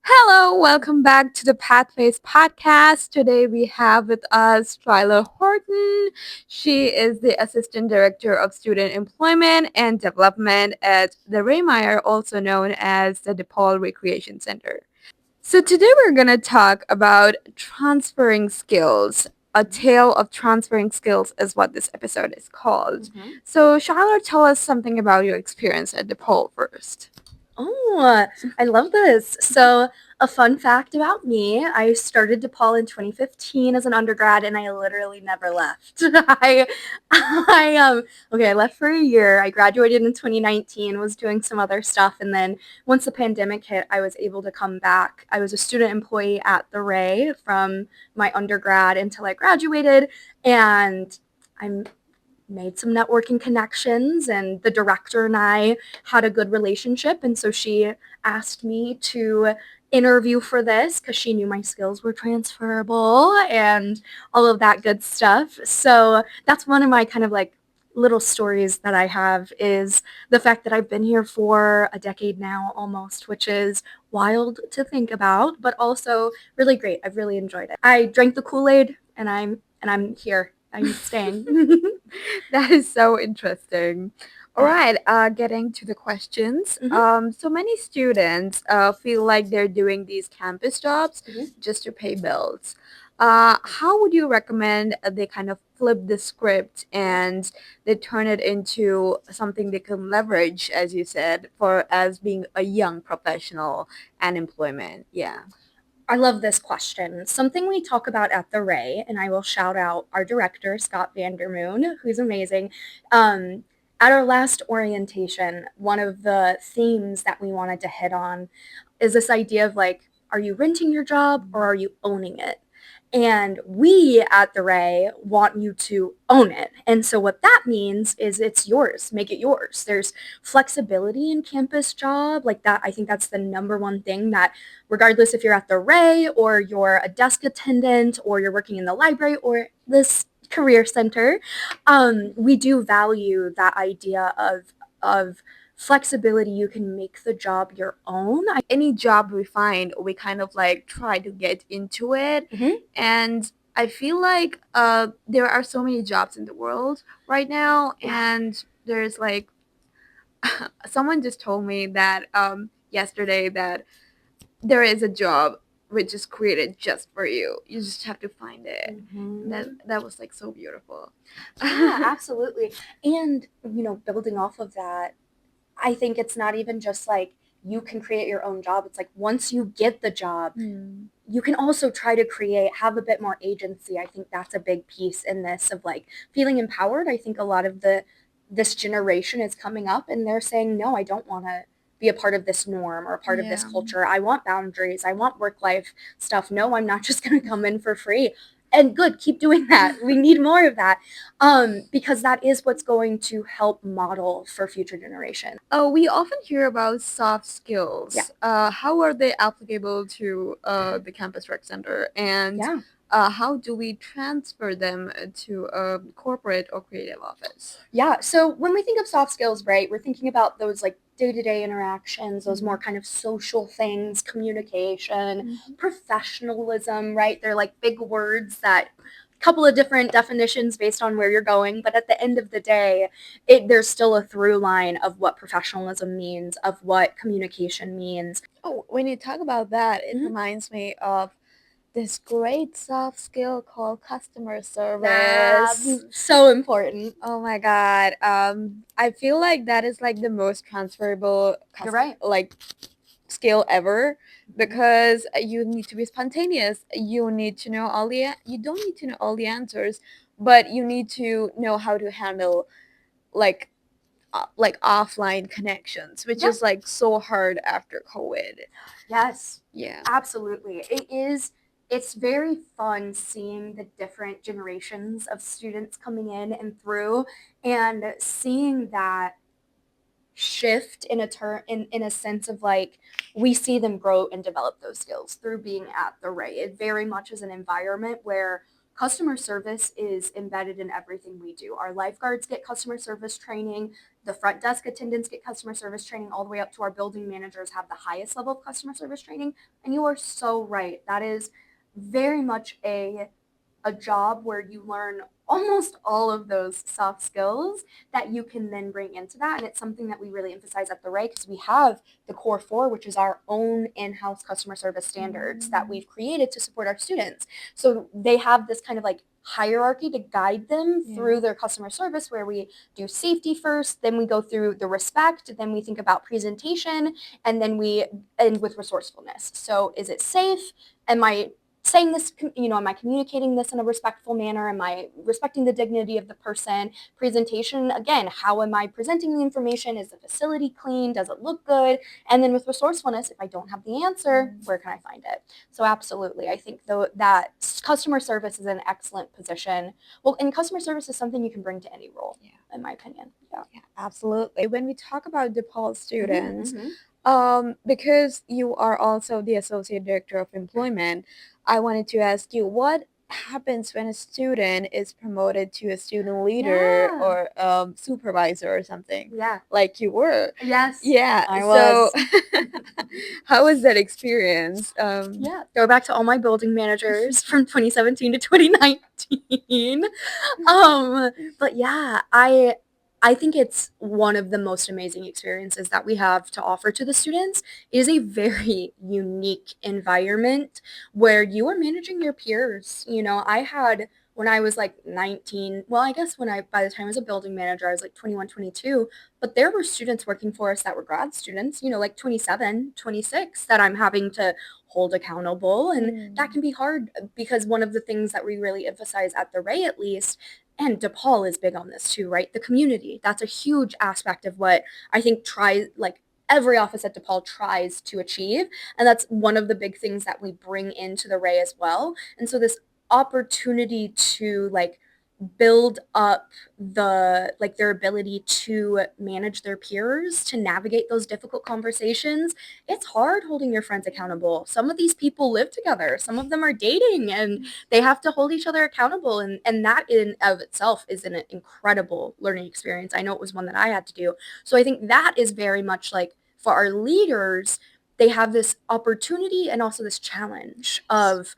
Hello, welcome back to the Pathways podcast. Today we have with us Schyler Horton. She is the Assistant Director of Student Employment and Development at the Raymeyer, also known as the DePaul Recreation Center. So today we're going to talk about transferring skills. A tale of transferring skills is what this episode is called. So Schyler, tell us something about your experience at DePaul first. Oh, I love this. So, a fun fact about me, I started DePaul in 2015 as an undergrad and I literally never left. I left for a year. I graduated in 2019, was doing some other stuff, and then once the pandemic hit, I was able to come back. I was a student employee at the Ray from my undergrad until I graduated, and I'm made some networking connections, and the director and I had a good relationship, and so she asked me to interview for this because she knew my skills were transferable and all of that good stuff. So that's one of my kind of like little stories that I have, is the fact that I've been here for a decade now almost, which is wild to think about, but also really great. I've really enjoyed it. I drank the Kool-Aid, and I'm here. I'm staying. That is so interesting. All right, getting to the questions. So many students feel like they're doing these campus jobs just to pay bills. How would you recommend they kind of flip the script and they turn it into something they can leverage, as you said, for as being a young professional and employment? Yeah. I love this question. Something we talk about at the Ray, and I will shout out our director, Scott Vandermoon, who's amazing. At our last orientation, one of the themes that we wanted to hit on is this idea of like, are you renting your job or are you owning it? And we at the Ray want you to own it. And so what that means is it's yours. Make it yours. There's flexibility in campus job like that. I think that's the number one thing that, regardless if you're at the Ray or you're a desk attendant or you're working in the library or this career center, we do value that idea of flexibility. You can make the job your own. Any job we find, we kind of like try to get into it. And I feel like there are so many jobs in the world right now, and there's like someone just told me that yesterday that there is a job which is created just for you. You just have to find it. That was like so beautiful. Yeah, absolutely. And, building off of that, I think it's not even just like you can create your own job. It's like once you get the job, you can also try to have a bit more agency. I think that's a big piece in this of like feeling empowered. I think a lot of this generation is coming up and they're saying, no, I don't want to be a part of this norm or a part of this culture. I want boundaries. I want work life stuff. No, I'm not just going to come in for free. And good, keep doing that. We need more of that, because that is what's going to help model for future generations. Oh, we often hear about soft skills. How are they applicable to the campus rec center, and how do we transfer them to a corporate or creative office? Yeah. So when we think of soft skills, right, we're thinking about those like day-to-day interactions, those more kind of social things, communication, professionalism, right? They're like big words that couple of different definitions based on where you're going, but at the end of the day, there's still a through line of what professionalism means, of what communication means. Oh, when you talk about that, it reminds me of this great soft skill called customer service. So important. Oh my god. I feel like that is like the most transferable You're right. like skill ever, because you need to be spontaneous. You need to know you don't need to know all the answers, but you need to know how to handle like offline connections, which is like so hard after COVID. Yes. Yeah. Absolutely. It's very fun seeing the different generations of students coming in and through, and seeing that shift in a sense of like we see them grow and develop those skills through being at the Ray. It very much is an environment where customer service is embedded in everything we do. Our lifeguards get customer service training, the front desk attendants get customer service training, all the way up to our building managers have the highest level of customer service training. And you are so right. That is very much a job where you learn almost all of those soft skills that you can then bring into that. And it's something that we really emphasize at the Ray, because we have the core four, which is our own in-house customer service standards that we've created to support our students. So they have this kind of like hierarchy to guide them through their customer service, where we do safety first, then we go through the respect, then we think about presentation, and then we end with resourcefulness. So is it safe? Am I saying this, am I communicating this in a respectful manner? Am I respecting the dignity of the person? Presentation, again, how am I presenting the information? Is the facility clean? Does it look good? And then with resourcefulness, if I don't have the answer, where can I find it? So absolutely, I think though that customer service is an excellent position. Well, and customer service is something you can bring to any role, in my opinion. Yeah, absolutely. When we talk about DePaul students, Mm-hmm. because you are also the associate director of employment, I wanted to ask you, what happens when a student is promoted to a student leader Yeah. or supervisor or something, Yeah. like you were? Yes. Yeah. I So, was. how was that experience? Yeah. Go back to all my building managers from 2017 to 2019. But yeah, I think it's one of the most amazing experiences that we have to offer to the students. It is a very unique environment where you are managing your peers. I had, when I was like 19, well, I guess by the time I was a building manager, I was like 21, 22, but there were students working for us that were grad students, like 27, 26, that I'm having to hold accountable. And that can be hard, because one of the things that we really emphasize at the Ray, at least, and DePaul is big on this too, right? The community. That's a huge aspect of what I think every office at DePaul tries to achieve. And that's one of the big things that we bring into the Ray as well. And so this opportunity to build up their ability to manage their peers, to navigate those difficult conversations. It's hard holding your friends accountable. Some of these people live together, some of them are dating, and they have to hold each other accountable, and that in of itself is an incredible learning experience. I know it was one that I had to do. So I think that is very much like, for our leaders, they have this opportunity and also this challenge of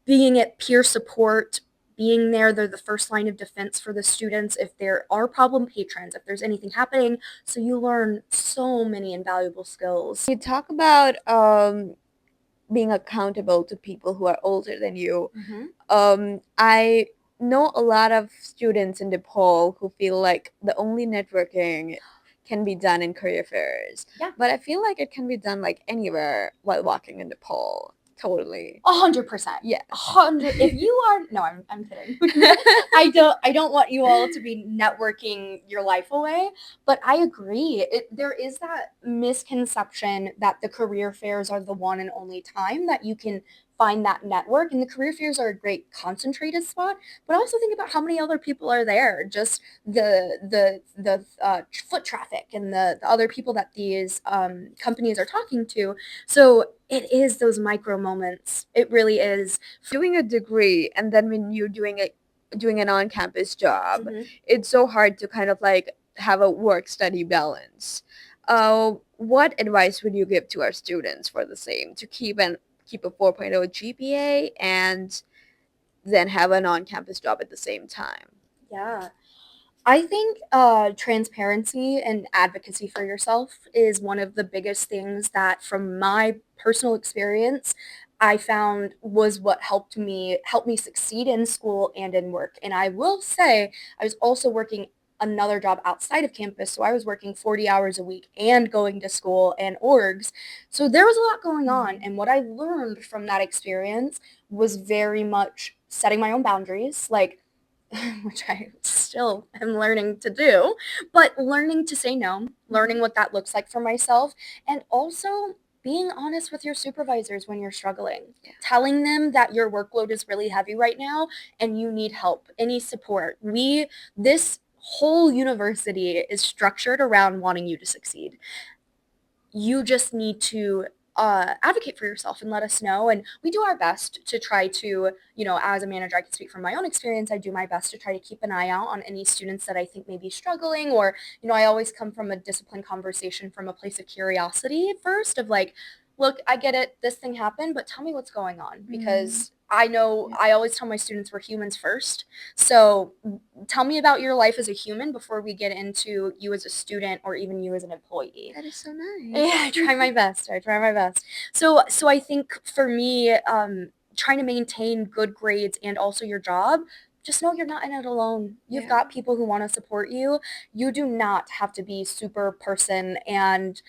being at peer support, being there. They're the first line of defense for the students if there are problem patrons, if there's anything happening. So you learn so many invaluable skills. You talk about being accountable to people who are older than you. I know a lot of students in DePaul who feel like the only networking can be done in career fairs. Yeah. But I feel like it can be done like anywhere while walking in DePaul. Totally. 100%. Yeah. 100. If you are, no, I'm kidding. I don't want you all to be networking your life away, but I agree. There is that misconception that the career fairs are the one and only time that you can find that network, and the career fairs are a great concentrated spot. But also think about how many other people are there. Just the foot traffic and the other people that these companies are talking to. So it is those micro moments. It really is. Doing a degree and then when you're doing an on-campus job, it's so hard to kind of like have a work-study balance. What advice would you give to our students for the same, to keep a 4.0 GPA and then have an on-campus job at the same time? Yeah. I think transparency and advocacy for yourself is one of the biggest things that, from my personal experience, I found was what helped me succeed in school and in work. And I will say, I was also working another job outside of campus, so I was working 40 hours a week and going to school and orgs. So there was a lot going on, and what I learned from that experience was very much setting my own boundaries, which I still am learning to do, but learning to say no, learning what that looks like for myself, and also being honest with your supervisors when you're struggling, telling them that your workload is really heavy right now and you need help, any support. This whole university is structured around wanting you to succeed. You just need to advocate for yourself and let us know. And we do our best to try to, as a manager, I can speak from my own experience. I do my best to try to keep an eye out on any students that I think may be struggling, or, I always come from a disciplined conversation from a place of curiosity at first of like, look, I get it, this thing happened, but tell me what's going on, because I know I always tell my students we're humans first. So tell me about your life as a human before we get into you as a student or even you as an employee. That is so nice. Yeah, I try my best. So I think for me, trying to maintain good grades and also your job, just know you're not in it alone. You've got people who want to support you. You do not have to be super person and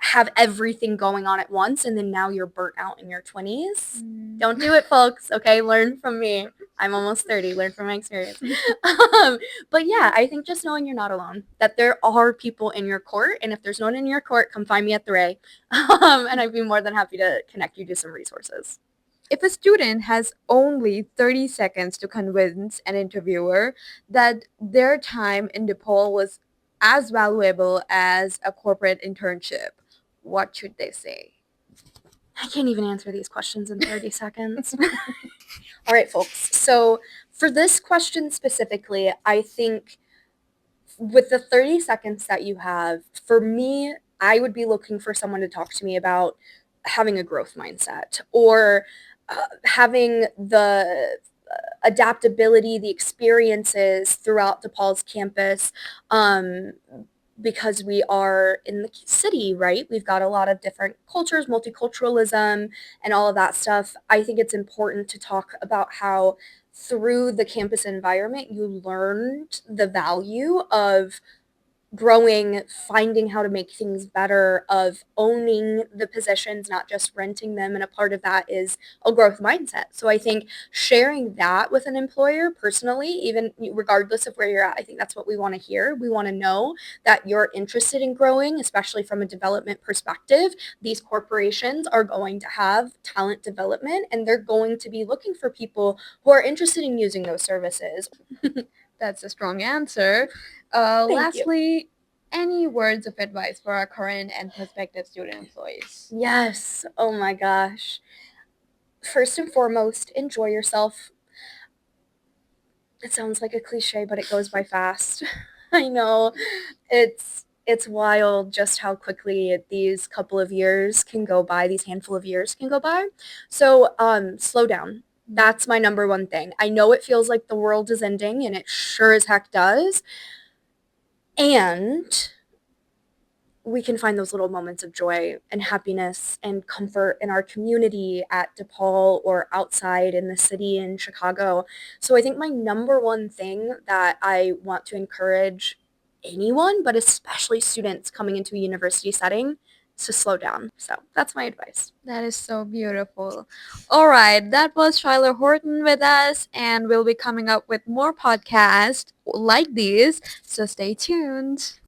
have everything going on at once, and then now you're burnt out in your 20s. Don't do it, folks. Okay, learn from me. I'm almost 30. Learn from my experience. But yeah, I think just knowing you're not alone, that there are people in your court, and if there's no one in your court, come find me at the Ray, and I'd be more than happy to connect you to some resources. If a student has only 30 seconds to convince an interviewer that their time in DePaul was as valuable as a corporate internship, what should they say? I can't even answer these questions in 30 seconds. All right, folks. So for this question specifically, I think with the 30 seconds that you have, for me, I would be looking for someone to talk to me about having a growth mindset, or having the adaptability, the experiences throughout DePaul's campus, because we are in the city, right? We've got a lot of different cultures, multiculturalism, and all of that stuff. I think it's important to talk about how through the campus environment, you learned the value of growing, finding how to make things better, of owning the positions, not just renting them. And a part of that is a growth mindset. So I think sharing that with an employer personally, even regardless of where you're at, I think that's what we want to hear. We want to know that you're interested in growing, especially from a development perspective. These corporations are going to have talent development, and they're going to be looking for people who are interested in using those services. That's a strong answer. Lastly, any words of advice for our current and prospective student employees? Yes. Oh my gosh. First and foremost, enjoy yourself. It sounds like a cliche, but it goes by fast. I know. It's wild just how quickly these couple of years can go by, these handful of years can go by. So, slow down. That's my number one thing. I know it feels like the world is ending, and it sure as heck does. And we can find those little moments of joy and happiness and comfort in our community at DePaul or outside in the city in Chicago. So I think my number one thing that I want to encourage anyone, but especially students coming into a university setting, is to slow down. So that's my advice. That is so beautiful. All right, that was Schyler Horton with us, and we'll be coming up with more podcasts like these, so stay tuned.